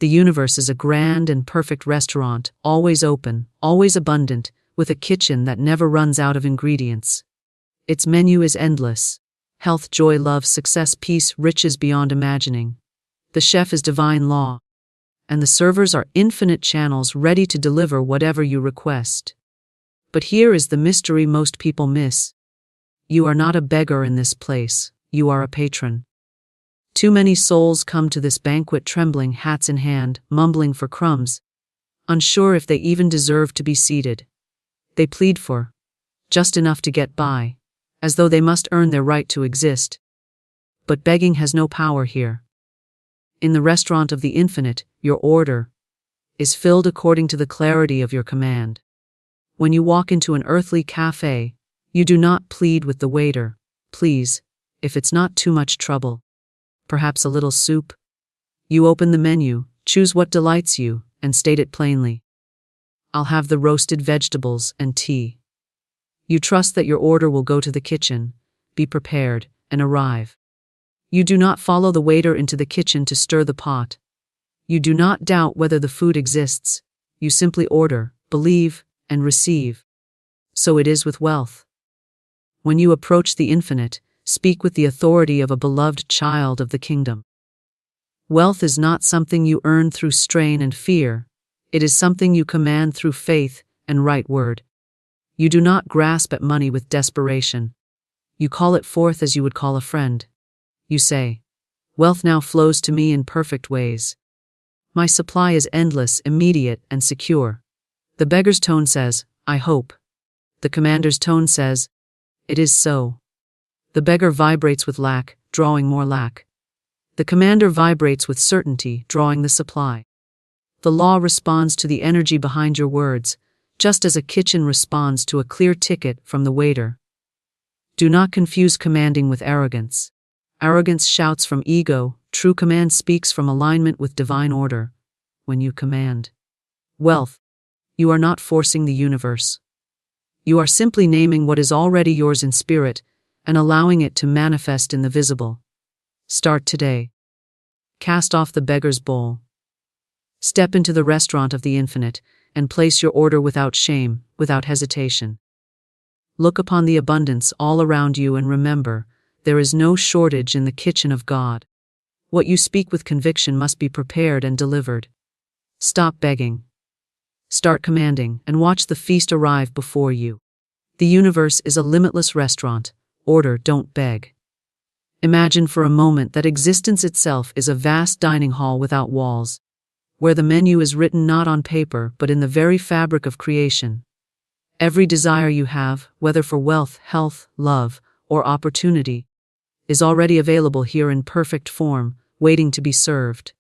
The universe is a grand and perfect restaurant, always open, always abundant, with a kitchen that never runs out of ingredients. Its menu is endless. Health, joy, love, success, peace, riches beyond imagining. The chef is divine law, and the servers are infinite channels ready to deliver whatever you request. But here is the mystery most people miss. You are not a beggar in this place, you are a patron. Too many souls come to this banquet trembling, hats in hand, mumbling for crumbs, unsure if they even deserve to be seated. They plead for just enough to get by, as though they must earn their right to exist. But begging has no power here. In the restaurant of the infinite, your order is filled according to the clarity of your command. When you walk into an earthly cafe, you do not plead with the waiter, "Please, if it's not too much trouble, perhaps a little soup." You open the menu, choose what delights you, and state it plainly. "I'll have the roasted vegetables and tea." You trust that your order will go to the kitchen, be prepared, and arrive. You do not follow the waiter into the kitchen to stir the pot. You do not doubt whether the food exists. You simply order, believe, and receive. So it is with wealth. When you approach the infinite, speak with the authority of a beloved child of the kingdom. Wealth is not something you earn through strain and fear. It is something you command through faith and right word. You do not grasp at money with desperation. You call it forth as you would call a friend. You say, "Wealth now flows to me in perfect ways. My supply is endless, immediate, and secure." The beggar's tone says, "I hope." The commander's tone says, "It is so." The beggar vibrates with lack, drawing more lack. The commander vibrates with certainty, drawing the supply. The law responds to the energy behind your words, just as a kitchen responds to a clear ticket from the waiter. Do not confuse commanding with arrogance. Arrogance shouts from ego, true command speaks from alignment with divine order. When you command wealth, you are not forcing the universe. You are simply naming what is already yours in spirit and allowing it to manifest in the visible. Start today. Cast off the beggar's bowl. Step into the restaurant of the infinite and place your order without shame, without hesitation. Look upon the abundance all around you and remember, there is no shortage in the kitchen of God. What you speak with conviction must be prepared and delivered. Stop begging. Start commanding and watch the feast arrive before you. The universe is a limitless restaurant. Order, don't beg. Imagine for a moment that existence itself is a vast dining hall without walls, where the menu is written not on paper but in the very fabric of creation. Every desire you have, whether for wealth, health, love, or opportunity, is already available here in perfect form, waiting to be served.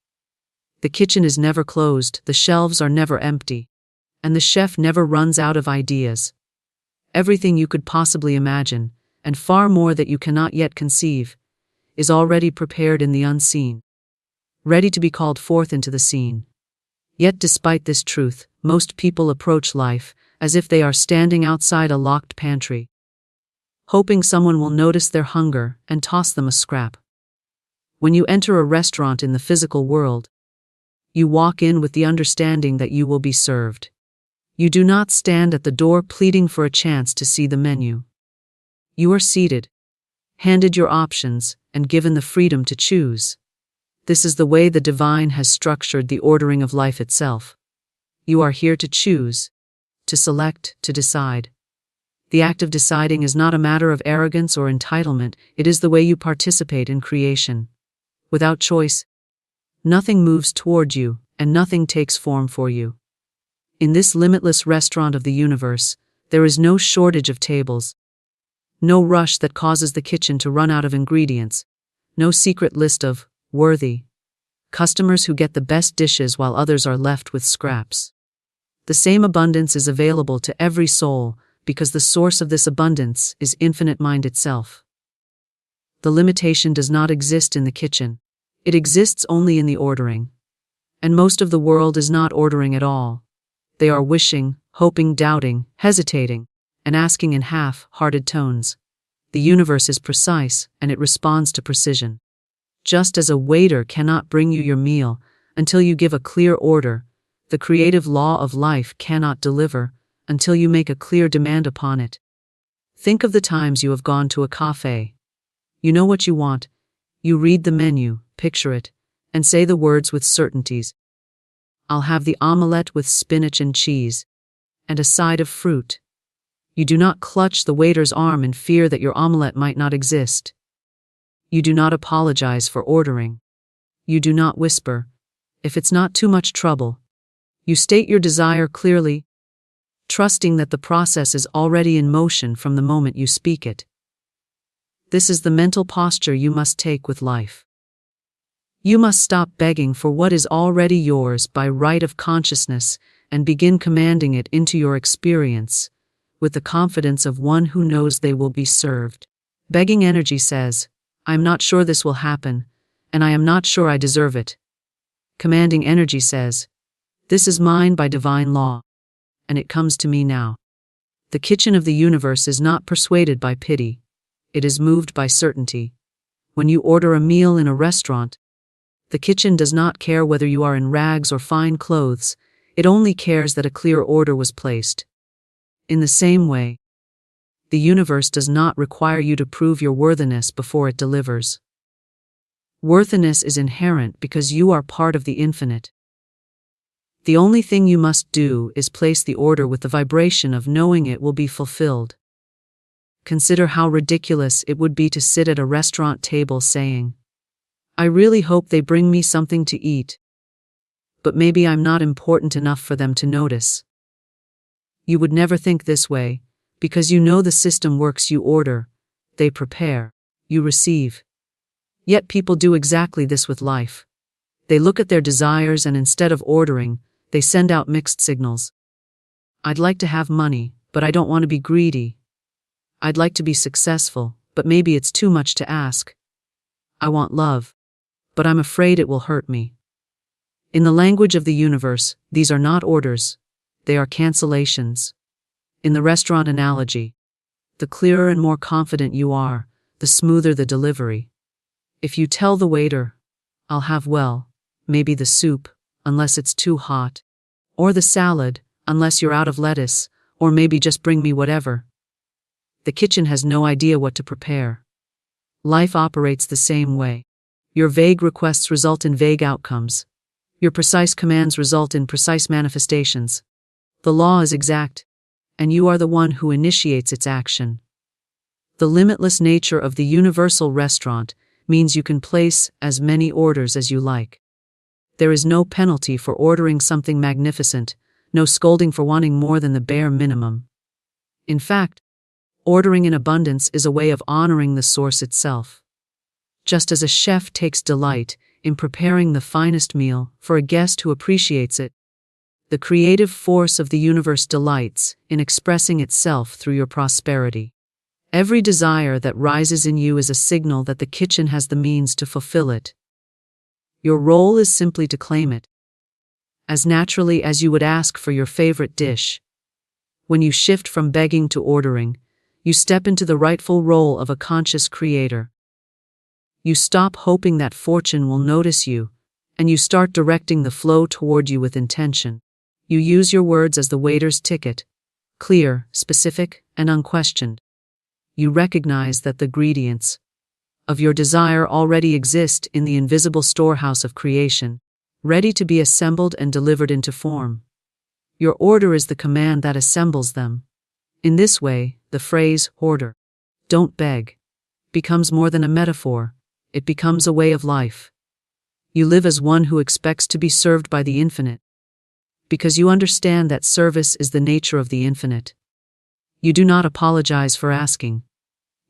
The kitchen is never closed, the shelves are never empty, and the chef never runs out of ideas. Everything you could possibly imagine, and far more that you cannot yet conceive, is already prepared in the unseen, ready to be called forth into the scene. Yet despite this truth, most people approach life as if they are standing outside a locked pantry, hoping someone will notice their hunger and toss them a scrap. When you enter a restaurant in the physical world, you walk in with the understanding that you will be served. You do not stand at the door pleading for a chance to see the menu. You are seated, handed your options, and given the freedom to choose. This is the way the divine has structured the ordering of life itself. You are here to choose, to select, to decide. The act of deciding is not a matter of arrogance or entitlement, it is the way you participate in creation. Without choice, nothing moves toward you, and nothing takes form for you. In this limitless restaurant of the universe, there is no shortage of tables, no rush that causes the kitchen to run out of ingredients, no secret list of worthy customers who get the best dishes while others are left with scraps. The same abundance is available to every soul, because the source of this abundance is infinite mind itself. The limitation does not exist in the kitchen. It exists only in the ordering. And most of the world is not ordering at all. They are wishing, hoping, doubting, hesitating, and asking in half-hearted tones. The universe is precise, and it responds to precision. Just as a waiter cannot bring you your meal until you give a clear order. The creative law of life cannot deliver until you make a clear demand upon it. Think of the times you have gone to a cafe. You know what you want. You read the menu, picture it, and say the words with certainties. I'll have the omelette with spinach and cheese, and a side of fruit. You do not clutch the waiter's arm in fear that your omelette might not exist. You do not apologize for ordering. You do not whisper, if it's not too much trouble. You state your desire clearly, trusting that the process is already in motion from the moment you speak it. This is the mental posture you must take with life. You must stop begging for what is already yours by right of consciousness and begin commanding it into your experience, with the confidence of one who knows they will be served. Begging energy says, I'm not sure this will happen, and I am not sure I deserve it. Commanding energy says, this is mine by divine law, and it comes to me now. The kitchen of the universe is not persuaded by pity. It is moved by certainty. When you order a meal in a restaurant, the kitchen does not care whether you are in rags or fine clothes. It only cares that a clear order was placed. In the same way, the universe does not require you to prove your worthiness before it delivers. Worthiness is inherent because you are part of the infinite. The only thing you must do is place the order with the vibration of knowing it will be fulfilled. Consider how ridiculous it would be to sit at a restaurant table saying, I really hope they bring me something to eat, but maybe I'm not important enough for them to notice. You would never think this way, because you know the system works. You order, they prepare, you receive. Yet people do exactly this with life. They look at their desires and instead of ordering, they send out mixed signals. I'd like to have money, but I don't want to be greedy. I'd like to be successful, but maybe it's too much to ask. I want love, but I'm afraid it will hurt me. In the language of the universe, these are not orders, they are cancellations. In the restaurant analogy, the clearer and more confident you are, the smoother the delivery. If you tell the waiter, I'll have, well, maybe the soup, unless it's too hot, or the salad, unless you're out of lettuce, or maybe just bring me whatever. The kitchen has no idea what to prepare. Life operates the same way. Your vague requests result in vague outcomes. Your precise commands result in precise manifestations. The law is exact, and you are the one who initiates its action. The limitless nature of the universal restaurant means you can place as many orders as you like. There is no penalty for ordering something magnificent, no scolding for wanting more than the bare minimum. In fact, ordering in abundance is a way of honoring the source itself. Just as a chef takes delight in preparing the finest meal for a guest who appreciates it, the creative force of the universe delights in expressing itself through your prosperity. Every desire that rises in you is a signal that the kitchen has the means to fulfill it. Your role is simply to claim it, as naturally as you would ask for your favorite dish. When you shift from begging to ordering, you step into the rightful role of a conscious creator. You stop hoping that fortune will notice you, and you start directing the flow toward you with intention. You use your words as the waiter's ticket, clear, specific, and unquestioned. You recognize that the ingredients of your desire already exist in the invisible storehouse of creation, ready to be assembled and delivered into form. Your order is the command that assembles them. In this way, the phrase, order, don't beg, becomes more than a metaphor, it becomes a way of life. You live as one who expects to be served by the infinite, because you understand that service is the nature of the infinite. You do not apologize for asking.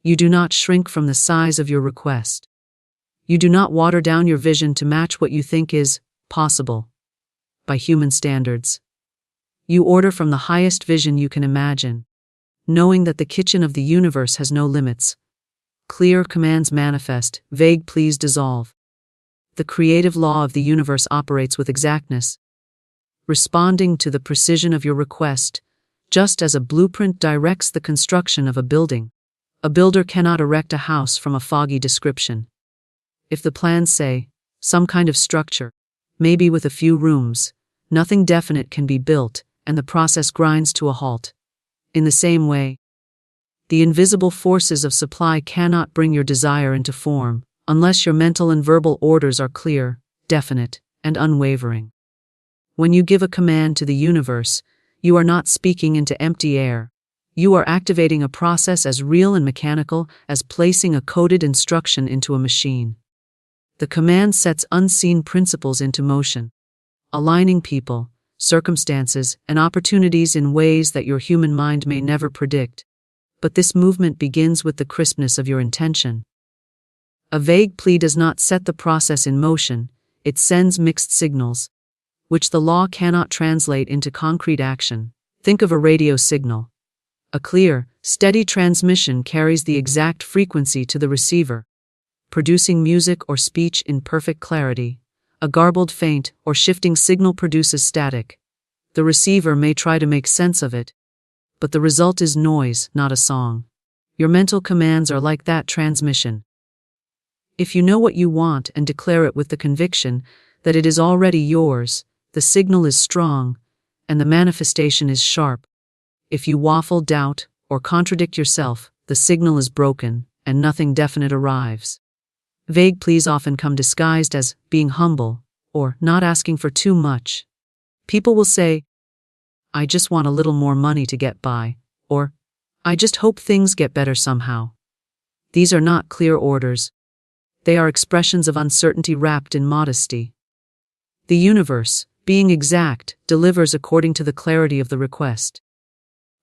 You do not shrink from the size of your request. You do not water down your vision to match what you think is possible by human standards. You order from the highest vision you can imagine, knowing that the kitchen of the universe has no limits. Clear commands manifest, vague pleas dissolve. The creative law of the universe operates with exactness, responding to the precision of your request, just as a blueprint directs the construction of a building. A builder cannot erect a house from a foggy description. If the plans say, some kind of structure, maybe with a few rooms. Nothing definite can be built, and the process grinds to a halt. In the same way, the invisible forces of supply cannot bring your desire into form, unless your mental and verbal orders are clear, definite, and unwavering. When you give a command to the universe, you are not speaking into empty air. You are activating a process as real and mechanical as placing a coded instruction into a machine. The command sets unseen principles into motion, aligning people, circumstances, and opportunities in ways that your human mind may never predict. But this movement begins with the crispness of your intention. A vague plea does not set the process in motion, it sends mixed signals, which the law cannot translate into concrete action. Think of a radio signal. A clear, steady transmission carries the exact frequency to the receiver, producing music or speech in perfect clarity. A garbled, faint, or shifting signal produces static. The receiver may try to make sense of it, but the result is noise, not a song. Your mental commands are like that transmission. If you know what you want and declare it with the conviction that it is already yours, the signal is strong, and the manifestation is sharp. If you waffle, doubt, or contradict yourself, the signal is broken, and nothing definite arrives. Vague pleas often come disguised as being humble, or not asking for too much. People will say, "I just want a little more money to get by," or "I just hope things get better somehow." These are not clear orders. They are expressions of uncertainty wrapped in modesty. The universe, being exact, delivers according to the clarity of the request.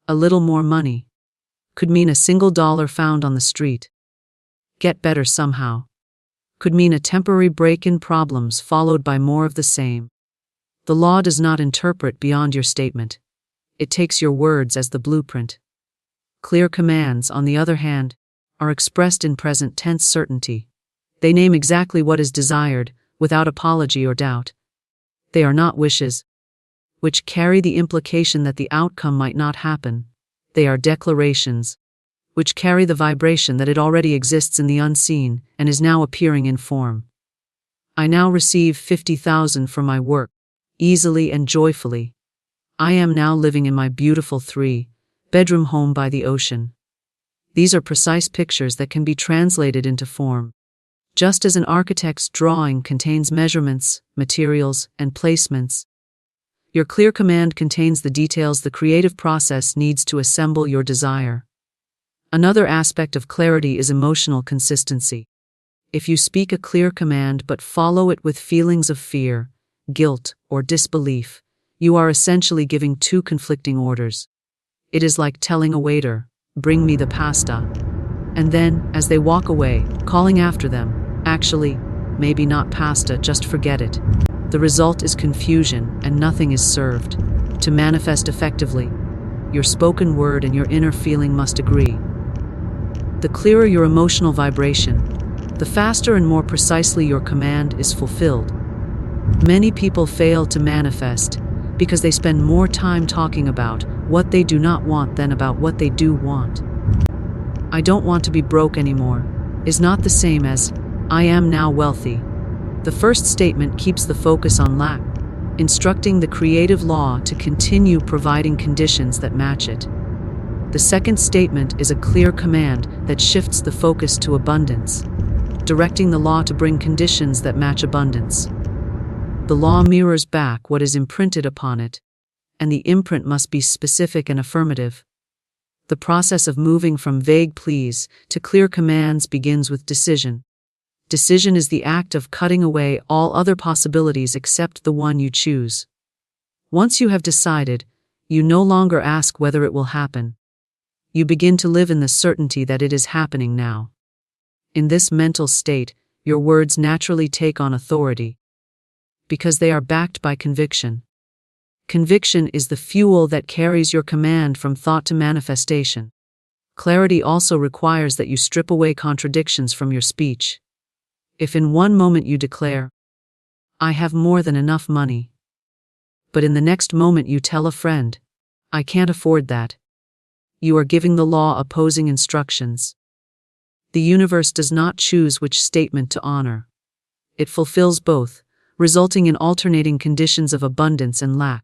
A little more money could mean a single dollar found on the street. Get better somehow could mean a temporary break in problems followed by more of the same. The law does not interpret beyond your statement. It takes your words as the blueprint. Clear commands, on the other hand, are expressed in present tense certainty. They name exactly what is desired, without apology or doubt. They are not wishes, which carry the implication that the outcome might not happen. They are declarations, which carry the vibration that it already exists in the unseen and is now appearing in form. I now receive 50,000 for my work, easily and joyfully. I am now living in my beautiful 3-bedroom home by the ocean. These are precise pictures that can be translated into form. Just as an architect's drawing contains measurements, materials, and placements, your clear command contains the details the creative process needs to assemble your desire. Another aspect of clarity is emotional consistency. If you speak a clear command but follow it with feelings of fear, guilt, or disbelief, you are essentially giving two conflicting orders. It is like telling a waiter, "Bring me the pasta," and then, as they walk away, calling after them, "Actually, maybe not pasta, just forget it." The result is confusion, and nothing is served. To manifest effectively, your spoken word and your inner feeling must agree. The clearer your emotional vibration, the faster and more precisely your command is fulfilled. Many people fail to manifest because they spend more time talking about what they do not want than about what they do want. "I don't want to be broke anymore" is not the same as "I am now wealthy." The first statement keeps the focus on lack, instructing the creative law to continue providing conditions that match it. The second statement is a clear command that shifts the focus to abundance, directing the law to bring conditions that match abundance. The law mirrors back what is imprinted upon it, and the imprint must be specific and affirmative. The process of moving from vague pleas to clear commands begins with decision. Decision is the act of cutting away all other possibilities except the one you choose. Once you have decided, you no longer ask whether it will happen. You begin to live in the certainty that it is happening now. In this mental state, your words naturally take on authority, because they are backed by conviction. Conviction is the fuel that carries your command from thought to manifestation. Clarity also requires that you strip away contradictions from your speech. If in one moment you declare, "I have more than enough money," but in the next moment you tell a friend, "I can't afford that," you are giving the law opposing instructions. The universe does not choose which statement to honor. It fulfills both, resulting in alternating conditions of abundance and lack.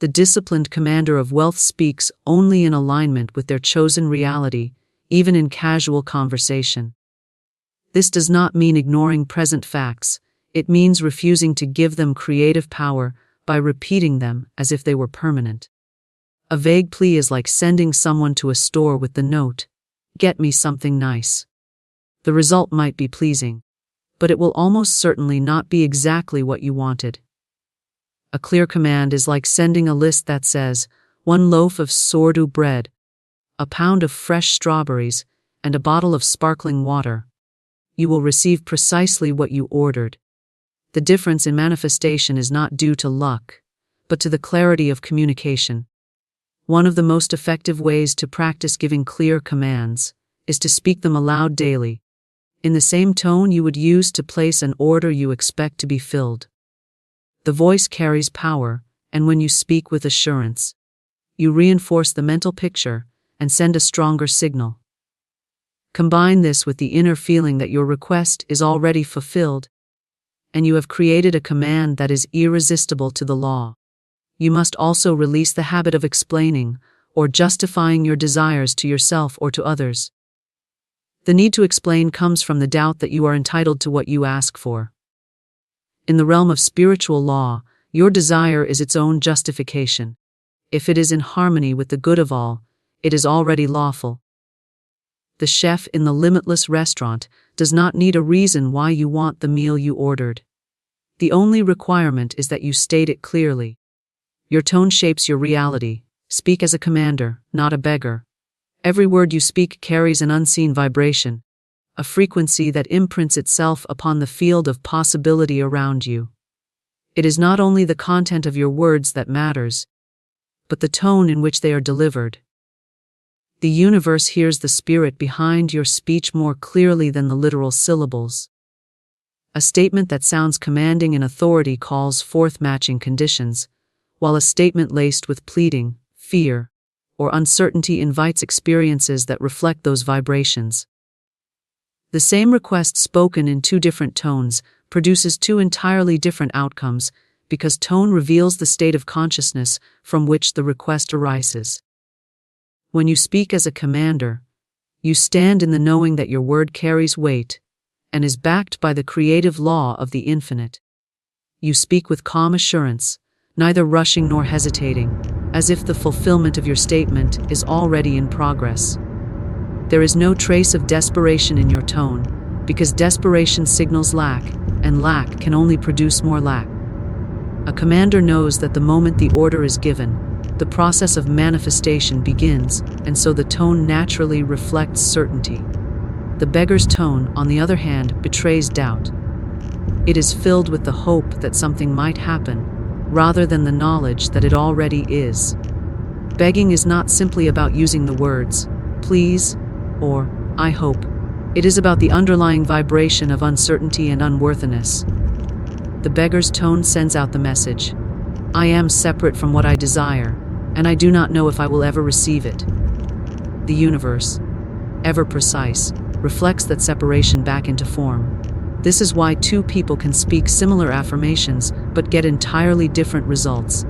The disciplined commander of wealth speaks only in alignment with their chosen reality, even in casual conversation. This does not mean ignoring present facts, it means refusing to give them creative power by repeating them as if they were permanent. A vague plea is like sending someone to a store with the note, "Get me something nice." The result might be pleasing, but it will almost certainly not be exactly what you wanted. A clear command is like sending a list that says, 1 loaf of sourdough bread, a pound of fresh strawberries, and a bottle of sparkling water. You will receive precisely what you ordered. The difference in manifestation is not due to luck, but to the clarity of communication. One of the most effective ways to practice giving clear commands is to speak them aloud daily, in the same tone you would use to place an order you expect to be filled. The voice carries power, and when you speak with assurance, you reinforce the mental picture and send a stronger signal. Combine this with the inner feeling that your request is already fulfilled, and you have created a command that is irresistible to the law. You must also release the habit of explaining or justifying your desires to yourself or to others. The need to explain comes from the doubt that you are entitled to what you ask for. In the realm of spiritual law, your desire is its own justification. If it is in harmony with the good of all, it is already lawful. The chef in the limitless restaurant does not need a reason why you want the meal you ordered. The only requirement is that you state it clearly. Your tone shapes your reality. Speak as a commander, not a beggar. Every word you speak carries an unseen vibration, a frequency that imprints itself upon the field of possibility around you. It is not only the content of your words that matters, but the tone in which they are delivered. The universe hears the spirit behind your speech more clearly than the literal syllables. A statement that sounds commanding in authority calls forth matching conditions, while a statement laced with pleading, fear, or uncertainty invites experiences that reflect those vibrations. The same request spoken in 2 different tones produces 2 entirely different outcomes because tone reveals the state of consciousness from which the request arises. When you speak as a commander, you stand in the knowing that your word carries weight and is backed by the creative law of the infinite. You speak with calm assurance, neither rushing nor hesitating, as if the fulfillment of your statement is already in progress. There is no trace of desperation in your tone, because desperation signals lack, and lack can only produce more lack. A commander knows that the moment the order is given, the process of manifestation begins, and so the tone naturally reflects certainty. The beggar's tone, on the other hand, betrays doubt. It is filled with the hope that something might happen, rather than the knowledge that it already is. Begging is not simply about using the words, "please," or "I hope." It is about the underlying vibration of uncertainty and unworthiness. The beggar's tone sends out the message, "I am separate from what I desire, and I do not know if I will ever receive it." The universe, ever precise, reflects that separation back into form. This is why 2 people can speak similar affirmations but get entirely different results.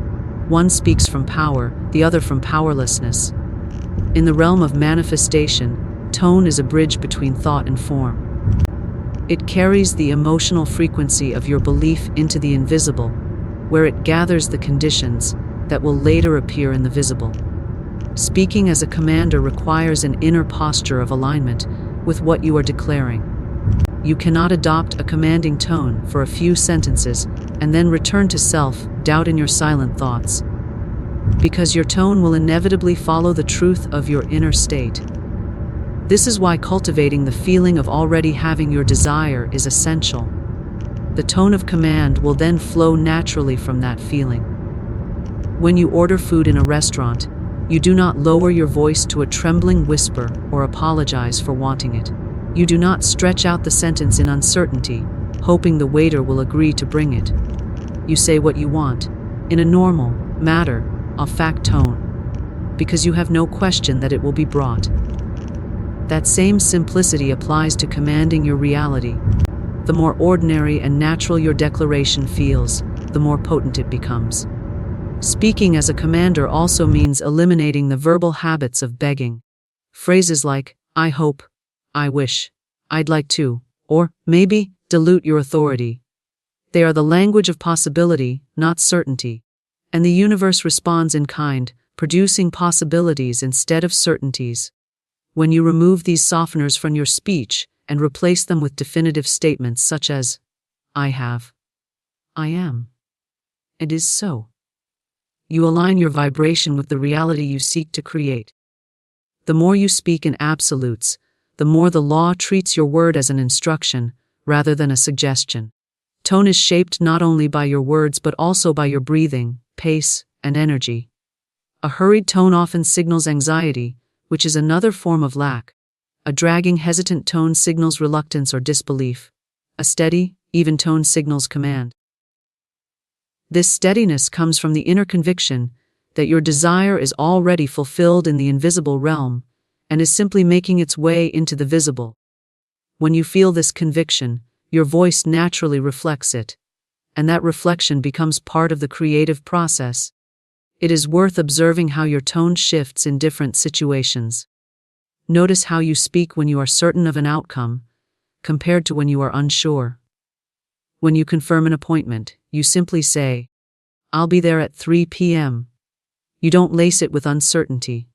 One speaks from power, the other from powerlessness. In the realm of manifestation, tone is a bridge between thought and form. It carries the emotional frequency of your belief into the invisible, where it gathers the conditions that will later appear in the visible. Speaking as a commander requires an inner posture of alignment with what you are declaring. You cannot adopt a commanding tone for a few sentences and then return to self-doubt in your silent thoughts, because your tone will inevitably follow the truth of your inner state. This is why cultivating the feeling of already having your desire is essential. The tone of command will then flow naturally from that feeling. When you order food in a restaurant, you do not lower your voice to a trembling whisper or apologize for wanting it. You do not stretch out the sentence in uncertainty, hoping the waiter will agree to bring it. You say what you want, in a normal, matter-of-fact tone, because you have no question that it will be brought. That same simplicity applies to commanding your reality. The more ordinary and natural your declaration feels, the more potent it becomes. Speaking as a commander also means eliminating the verbal habits of begging. Phrases like, I hope, I wish, I'd like to, or maybe, dilute your authority. They are the language of possibility, not certainty. And the universe responds in kind, producing possibilities instead of certainties. When you remove these softeners from your speech and replace them with definitive statements such as, I have, I am, it is so, you align your vibration with the reality you seek to create. The more you speak in absolutes, the more the law treats your word as an instruction, rather than a suggestion. Tone is shaped not only by your words but also by your breathing, pace, and energy. A hurried tone often signals anxiety, which is another form of lack. A dragging, hesitant tone signals reluctance or disbelief. A steady, even tone signals command. This steadiness comes from the inner conviction that your desire is already fulfilled in the invisible realm and is simply making its way into the visible. When you feel this conviction, your voice naturally reflects it, and that reflection becomes part of the creative process. It is worth observing how your tone shifts in different situations. Notice how you speak when you are certain of an outcome, compared to when you are unsure. When you confirm an appointment, you simply say, I'll be there at 3 p.m. You don't lace it with uncertainty.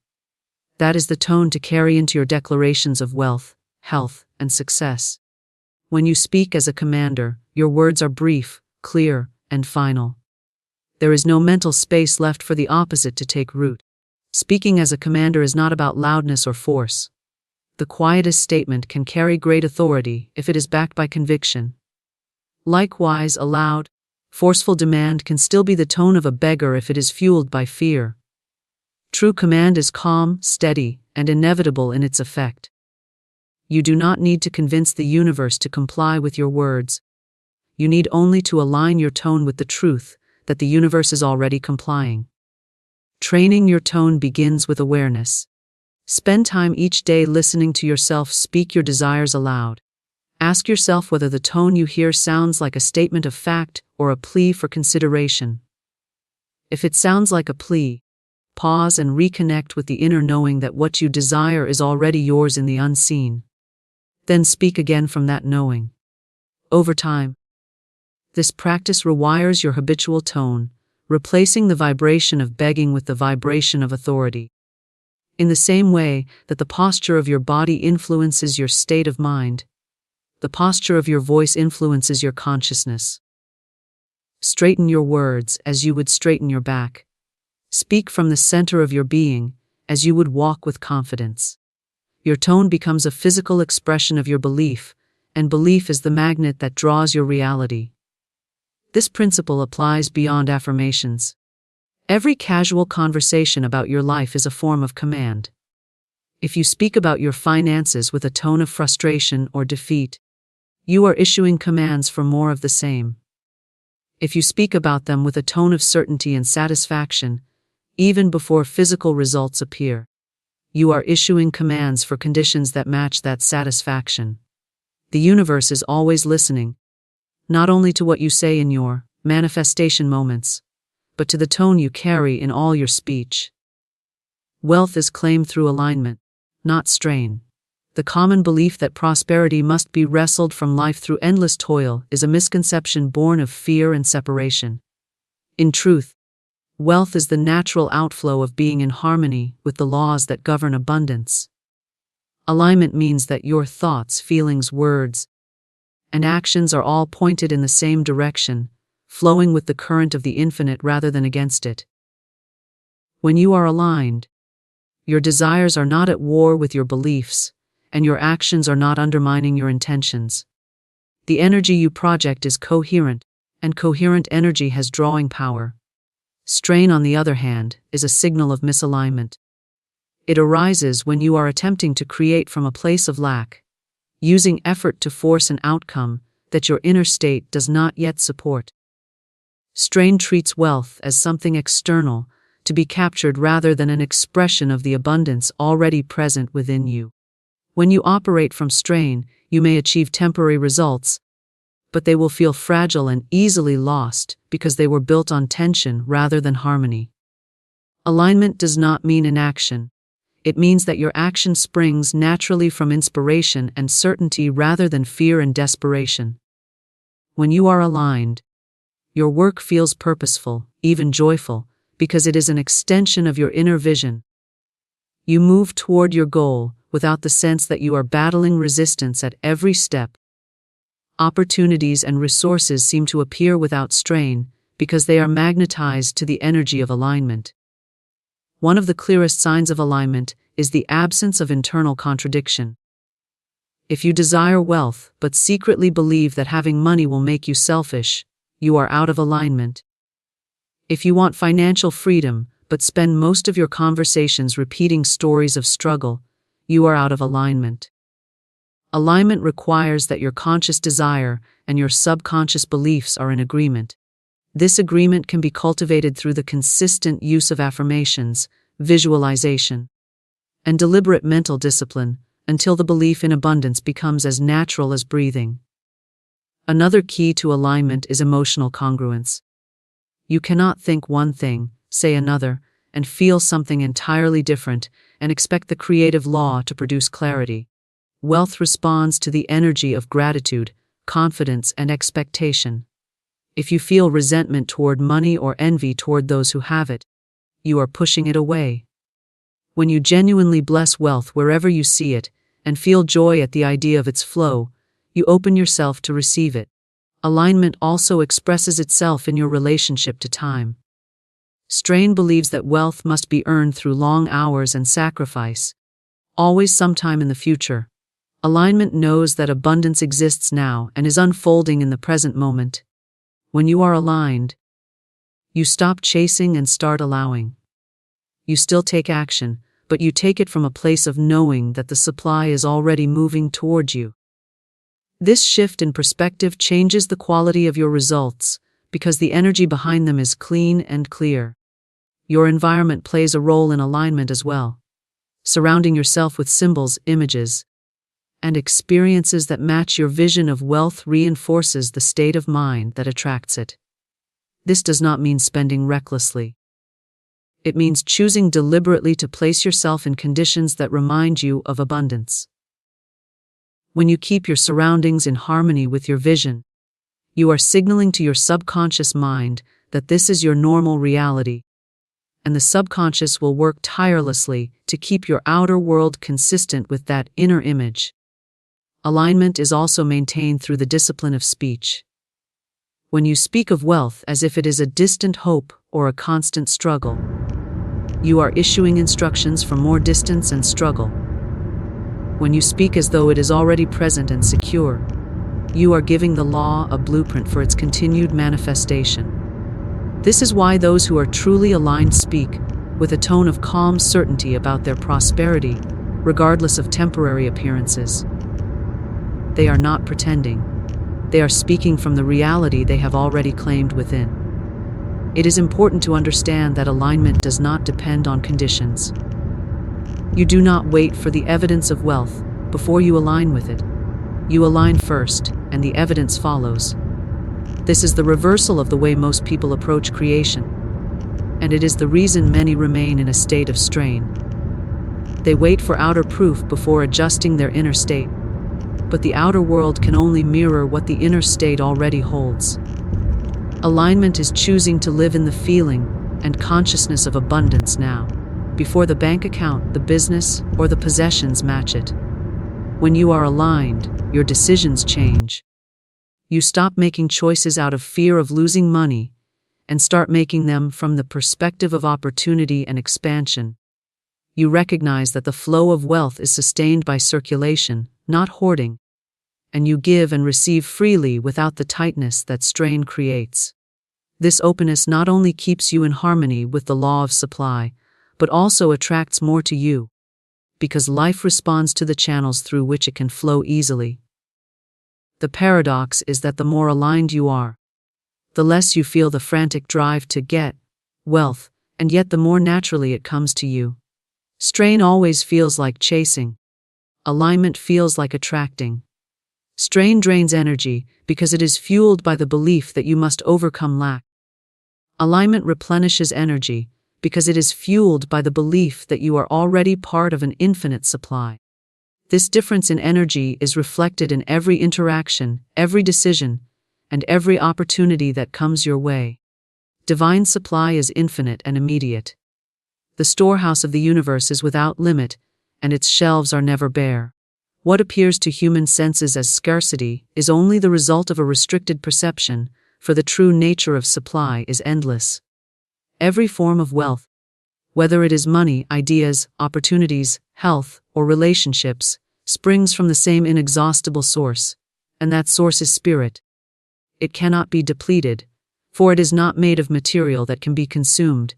That is the tone to carry into your declarations of wealth, health, and success. When you speak as a commander, your words are brief, clear, and final. There is no mental space left for the opposite to take root. Speaking as a commander is not about loudness or force. The quietest statement can carry great authority if it is backed by conviction. Likewise, a loud, forceful demand can still be the tone of a beggar if it is fueled by fear. True command is calm, steady, and inevitable in its effect. You do not need to convince the universe to comply with your words. You need only to align your tone with the truth that the universe is already complying. Training your tone begins with awareness. Spend time each day listening to yourself speak your desires aloud. Ask yourself whether the tone you hear sounds like a statement of fact or a plea for consideration. If it sounds like a plea, pause and reconnect with the inner knowing that what you desire is already yours in the unseen. Then speak again from that knowing. Over time, this practice rewires your habitual tone, replacing the vibration of begging with the vibration of authority. In the same way that the posture of your body influences your state of mind, the posture of your voice influences your consciousness. Straighten your words as you would straighten your back. Speak from the center of your being as you would walk with confidence. Your tone becomes a physical expression of your belief, and belief is the magnet that draws your reality. This principle applies beyond affirmations. Every casual conversation about your life is a form of command. If you speak about your finances with a tone of frustration or defeat, you are issuing commands for more of the same. If you speak about them with a tone of certainty and satisfaction, even before physical results appear, you are issuing commands for conditions that match that satisfaction. The universe is always listening, not only to what you say in your manifestation moments, but to the tone you carry in all your speech. Wealth is claimed through alignment, not strain. The common belief that prosperity must be wrestled from life through endless toil is a misconception born of fear and separation. In truth, wealth is the natural outflow of being in harmony with the laws that govern abundance. Alignment means that your thoughts, feelings, words, and actions are all pointed in the same direction, flowing with the current of the infinite rather than against it. When you are aligned, your desires are not at war with your beliefs, and your actions are not undermining your intentions. The energy you project is coherent, and coherent energy has drawing power. Strain, on the other hand, is a signal of misalignment. It arises when you are attempting to create from a place of lack, using effort to force an outcome that your inner state does not yet support. Strain treats wealth as something external, to be captured rather than an expression of the abundance already present within you. When you operate from strain, you may achieve temporary results, but they will feel fragile and easily lost because they were built on tension rather than harmony. Alignment does not mean inaction. It means that your action springs naturally from inspiration and certainty rather than fear and desperation. When you are aligned, your work feels purposeful, even joyful, because it is an extension of your inner vision. You move toward your goal without the sense that you are battling resistance at every step. Opportunities and resources seem to appear without strain because they are magnetized to the energy of alignment. One of the clearest signs of alignment is the absence of internal contradiction. If you desire wealth but secretly believe that having money will make you selfish, you are out of alignment. If you want financial freedom but spend most of your conversations repeating stories of struggle, you are out of alignment. Alignment requires that your conscious desire and your subconscious beliefs are in agreement. This agreement can be cultivated through the consistent use of affirmations, visualization, and deliberate mental discipline until the belief in abundance becomes as natural as breathing. Another key to alignment is emotional congruence. You cannot think one thing, say another, and feel something entirely different and expect the creative law to produce clarity. Wealth responds to the energy of gratitude, confidence, and expectation. If you feel resentment toward money or envy toward those who have it, you are pushing it away. When you genuinely bless wealth wherever you see it and feel joy at the idea of its flow, you open yourself to receive it. Alignment also expresses itself in your relationship to time. Strain believes that wealth must be earned through long hours and sacrifice, always sometime in the future. Alignment knows that abundance exists now and is unfolding in the present moment. When you are aligned, you stop chasing and start allowing. You still take action, but you take it from a place of knowing that the supply is already moving toward you. This shift in perspective changes the quality of your results because the energy behind them is clean and clear. Your environment plays a role in alignment as well. Surrounding yourself with symbols, images, and experiences that match your vision of wealth reinforces the state of mind that attracts it. This does not mean spending recklessly. It means choosing deliberately to place yourself in conditions that remind you of abundance. When you keep your surroundings in harmony with your vision, you are signaling to your subconscious mind that this is your normal reality, and the subconscious will work tirelessly to keep your outer world consistent with that inner image. Alignment is also maintained through the discipline of speech. When you speak of wealth as if it is a distant hope or a constant struggle, you are issuing instructions for more distance and struggle. When you speak as though it is already present and secure, you are giving the law a blueprint for its continued manifestation. This is why those who are truly aligned speak with a tone of calm certainty about their prosperity, regardless of temporary appearances. They are not pretending. They are speaking from the reality they have already claimed within. It is important to understand that alignment does not depend on conditions. You do not wait for the evidence of wealth before you align with it. You align first, and the evidence follows. This is the reversal of the way most people approach creation, and it is the reason many remain in a state of strain. They wait for outer proof before adjusting their inner state, but the outer world can only mirror what the inner state already holds. Alignment is choosing to live in the feeling and consciousness of abundance now, before the bank account, the business, or the possessions match it. When you are aligned, your decisions change. You stop making choices out of fear of losing money and start making them from the perspective of opportunity and expansion. You recognize that the flow of wealth is sustained by circulation, not hoarding, and you give and receive freely without the tightness that strain creates. This openness not only keeps you in harmony with the law of supply, but also attracts more to you, because life responds to the channels through which it can flow easily. The paradox is that the more aligned you are, the less you feel the frantic drive to get wealth, and yet the more naturally it comes to you. Strain always feels like chasing. Alignment feels like attracting. Strain drains energy because it is fueled by the belief that you must overcome lack. Alignment replenishes energy because it is fueled by the belief that you are already part of an infinite supply. This difference in energy is reflected in every interaction, every decision, and every opportunity that comes your way. Divine supply is infinite and immediate. The storehouse of the universe is without limit, and its shelves are never bare. What appears to human senses as scarcity is only the result of a restricted perception, for the true nature of supply is endless. Every form of wealth, whether it is money, ideas, opportunities, health, or relationships, springs from the same inexhaustible source, and that source is spirit. It cannot be depleted, for it is not made of material that can be consumed.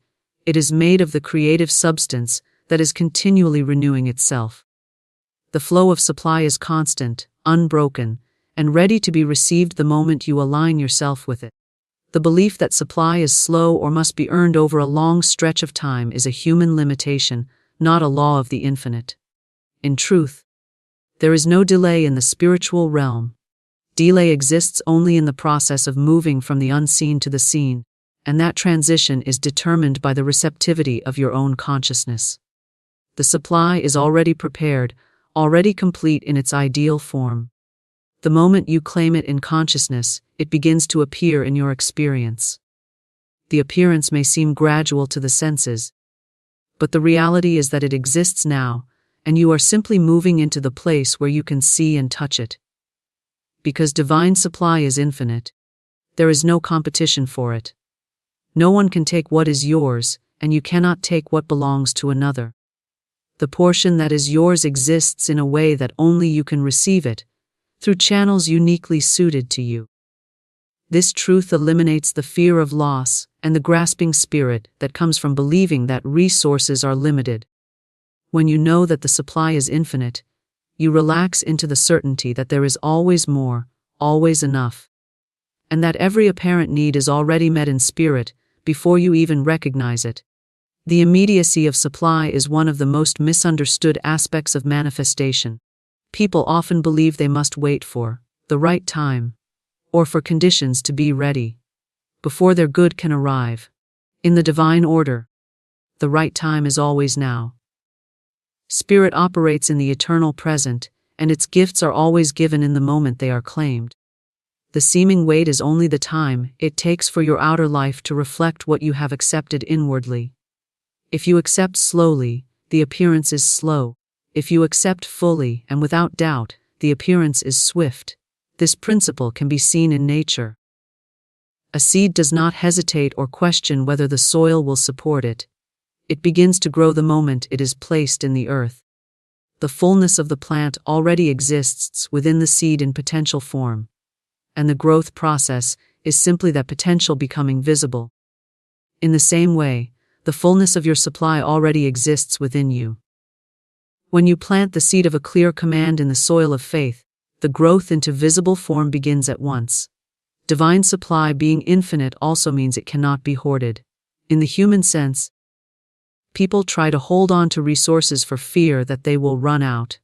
It is made of the creative substance that is continually renewing itself. The flow of supply is constant, unbroken, and ready to be received the moment you align yourself with it. The belief that supply is slow or must be earned over a long stretch of time is a human limitation, not a law of the infinite. In truth, there is no delay in the spiritual realm. Delay exists only in the process of moving from the unseen to the seen, and that transition is determined by the receptivity of your own consciousness. The supply is already prepared, already complete in its ideal form. The moment you claim it in consciousness, it begins to appear in your experience. The appearance may seem gradual to the senses, but the reality is that it exists now, and you are simply moving into the place where you can see and touch it. Because divine supply is infinite, there is no competition for it. No one can take what is yours, and you cannot take what belongs to another. The portion that is yours exists in a way that only you can receive it, through channels uniquely suited to you. This truth eliminates the fear of loss and the grasping spirit that comes from believing that resources are limited. When you know that the supply is infinite, you relax into the certainty that there is always more, always enough, and that every apparent need is already met in spirit before you even recognize it. The immediacy of supply is one of the most misunderstood aspects of manifestation. People often believe they must wait for the right time, or for conditions to be ready, before their good can arrive. In the divine order, the right time is always now. Spirit operates in the eternal present, and its gifts are always given in the moment they are claimed. The seeming wait is only the time it takes for your outer life to reflect what you have accepted inwardly. If you accept slowly, the appearance is slow. If you accept fully and without doubt, the appearance is swift. This principle can be seen in nature. A seed does not hesitate or question whether the soil will support it. It begins to grow the moment it is placed in the earth. The fullness of the plant already exists within the seed in potential form, and the growth process is simply that potential becoming visible. In the same way, the fullness of your supply already exists within you. When you plant the seed of a clear command in the soil of faith, the growth into visible form begins at once. Divine supply being infinite also means it cannot be hoarded. In the human sense, people try to hold on to resources for fear that they will run out.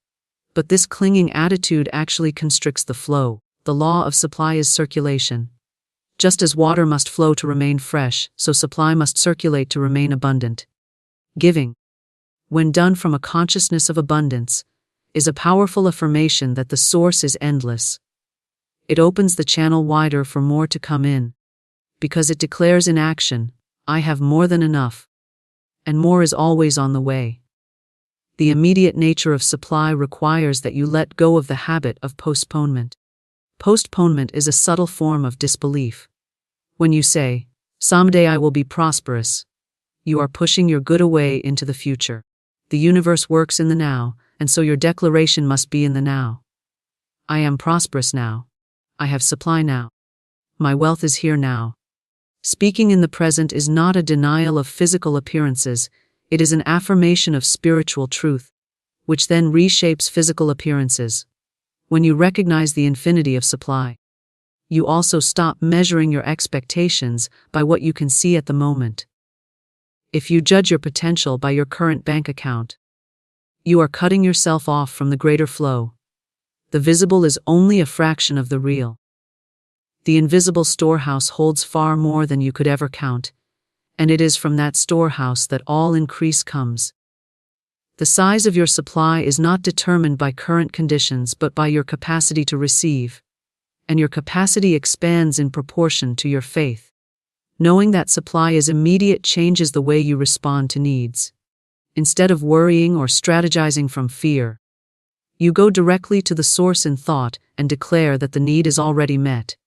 But this clinging attitude actually constricts the flow. The law of supply is circulation. Just as water must flow to remain fresh, so supply must circulate to remain abundant. Giving, when done from a consciousness of abundance, is a powerful affirmation that the source is endless. It opens the channel wider for more to come in, because it declares in action, I have more than enough, and more is always on the way. The immediate nature of supply requires that you let go of the habit of postponement. Postponement is a subtle form of disbelief. When you say, someday I will be prosperous, you are pushing your good away into the future. The universe works in the now, and so your declaration must be in the now. I am prosperous now. I have supply now. My wealth is here now. Speaking in the present is not a denial of physical appearances, it is an affirmation of spiritual truth, which then reshapes physical appearances. When you recognize the infinity of supply, you also stop measuring your expectations by what you can see at the moment. If you judge your potential by your current bank account, you are cutting yourself off from the greater flow. The visible is only a fraction of the real. The invisible storehouse holds far more than you could ever count, and it is from that storehouse that all increase comes. The size of your supply is not determined by current conditions but by your capacity to receive, and your capacity expands in proportion to your faith. Knowing that supply is immediate changes the way you respond to needs. Instead of worrying or strategizing from fear, you go directly to the source in thought and declare that the need is already met.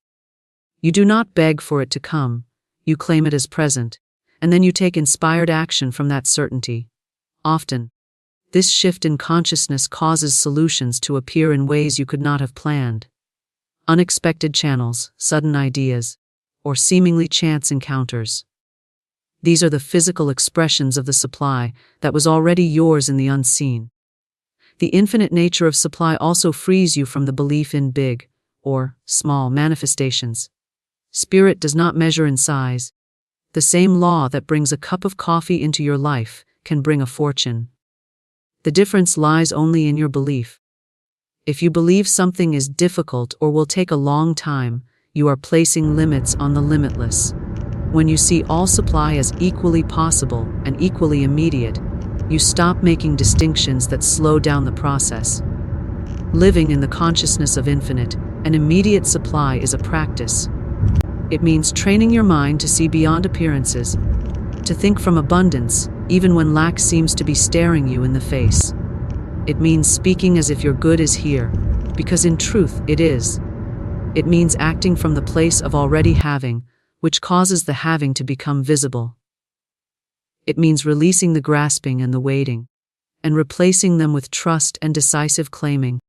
You do not beg for it to come, you claim it as present, and then you take inspired action from that certainty. Often, this shift in consciousness causes solutions to appear in ways you could not have planned. Unexpected channels, sudden ideas, or seemingly chance encounters. These are the physical expressions of the supply that was already yours in the unseen. The infinite nature of supply also frees you from the belief in big, or small, manifestations. Spirit does not measure in size. The same law that brings a cup of coffee into your life can bring a fortune. The difference lies only in your belief. If you believe something is difficult or will take a long time, you are placing limits on the limitless. When you see all supply as equally possible and equally immediate, you stop making distinctions that slow down the process. Living in the consciousness of infinite and immediate supply is a practice. It means training your mind to see beyond appearances, to think from abundance, even when lack seems to be staring you in the face. It means speaking as if your good is here, because in truth it is. It means acting from the place of already having, which causes the having to become visible. It means releasing the grasping and the waiting, and replacing them with trust and decisive claiming.